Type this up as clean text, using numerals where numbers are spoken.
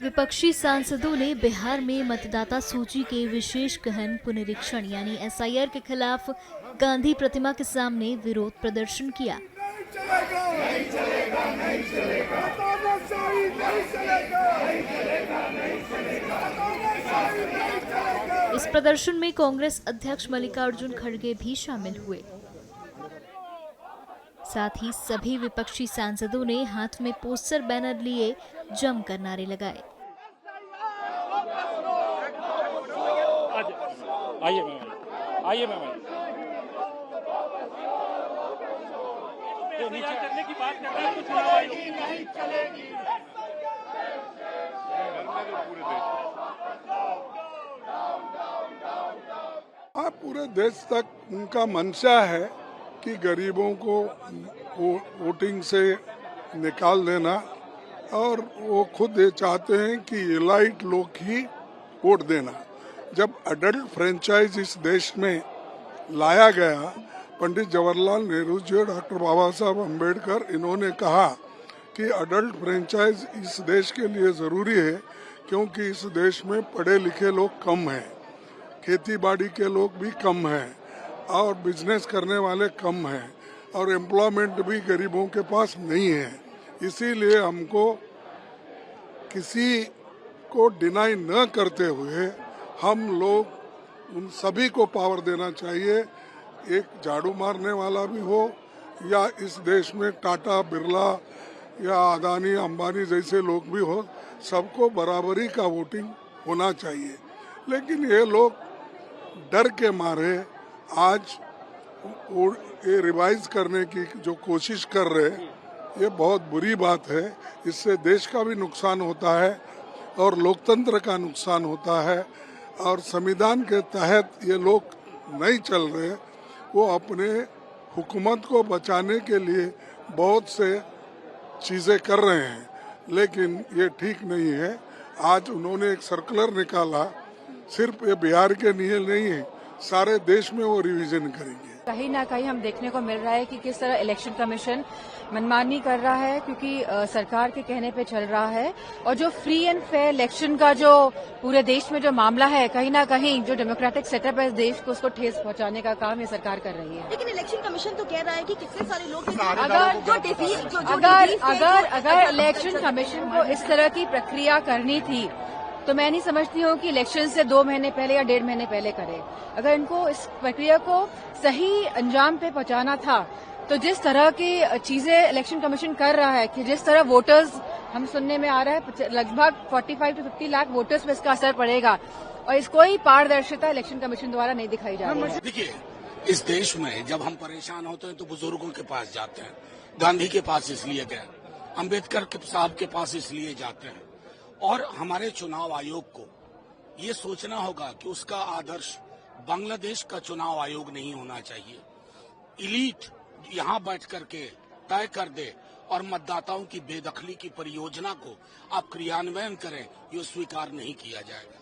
विपक्षी सांसदों ने बिहार में मतदाता सूची के विशेष गहन पुनरीक्षण यानी एसआईआर के खिलाफ गांधी प्रतिमा के सामने विरोध प्रदर्शन किया। इस प्रदर्शन में कांग्रेस अध्यक्ष मल्लिकार्जुन खड़गे भी शामिल हुए। साथ ही सभी विपक्षी सांसदों ने हाथ में पोस्टर बैनर लिए जमकर नारे लगाए। आइए मैम करने की बात कर रहे हैं, कुछ नहीं चलेगी। पूरे देश तक उनका मंशा है कि गरीबों को वोटिंग से निकाल देना, और वो खुद ये चाहते हैं कि एलाइट लोग ही वोट देना। जब अडल्ट फ्रेंचाइज इस देश में लाया गया, पंडित जवाहरलाल नेहरू जी और डॉक्टर बाबा साहब अम्बेडकर, इन्होंने कहा कि अडल्ट फ्रेंचाइज इस देश के लिए ज़रूरी है, क्योंकि इस देश में पढ़े लिखे लोग कम हैं, खेती बाड़ी के लोग भी कम हैं, और बिजनेस करने वाले कम हैं, और एम्प्लॉयमेंट भी गरीबों के पास नहीं है। इसीलिए हमको किसी को डिनाई न करते हुए हम लोग उन सभी को पावर देना चाहिए। एक झाड़ू मारने वाला भी हो, या इस देश में टाटा, बिरला या अदानी, अंबानी जैसे लोग भी हो, सबको बराबरी का वोटिंग होना चाहिए। लेकिन ये लोग डर के मारे आज ये रिवाइज करने की जो कोशिश कर रहे हैं, ये बहुत बुरी बात है। इससे देश का भी नुकसान होता है और लोकतंत्र का नुकसान होता है, और संविधान के तहत ये लोग नहीं चल रहे। वो अपने हुकूमत को बचाने के लिए बहुत से चीज़ें कर रहे हैं, लेकिन ये ठीक नहीं है। आज उन्होंने एक सर्कुलर निकाला, सिर्फ ये बिहार के लिए नहीं है, सारे देश में वो रिवीजन करेंगे। कहीं ना कहीं हम देखने को मिल रहा है कि किस तरह इलेक्शन कमीशन मनमानी कर रहा है, क्योंकि सरकार के कहने पे चल रहा है, और जो फ्री एंड फेयर इलेक्शन का जो पूरे देश में जो मामला है, कहीं ना कहीं जो डेमोक्रेटिक सेटअप है इस देश को, उसको ठेस पहुंचाने का काम ये सरकार कर रही है। लेकिन इलेक्शन कमीशन तो कह रहा है कि कितने सारे लोग अगर इलेक्शन कमीशन को इस तरह की प्रक्रिया करनी थी तो मैं नहीं समझती हूँ कि इलेक्शन से 2 महीने पहले या 1.5 महीने पहले करे। अगर इनको इस प्रक्रिया को सही अंजाम पे पहुंचाना था, तो जिस तरह की चीजें इलेक्शन कमीशन कर रहा है, कि जिस तरह वोटर्स, हम सुनने में आ रहा है लगभग 45 से 50 लाख वोटर्स पे इसका असर पड़ेगा, और इस कोई पारदर्शिता इलेक्शन कमीशन द्वारा नहीं दिखाई जा रही है। देखिए, इस देश में जब हम परेशान होते हैं तो बुजुर्गों के पास जाते हैं। गांधी के पास इसलिए गए, अम्बेडकर साहब के पास इसलिए जाते हैं। और हमारे चुनाव आयोग को ये सोचना होगा कि उसका आदर्श बांग्लादेश का चुनाव आयोग नहीं होना चाहिए। इलीट यहाँ बैठ करके तय कर दे और मतदाताओं की बेदखली की परियोजना को आप क्रियान्वयन करें, ये स्वीकार नहीं किया जाएगा।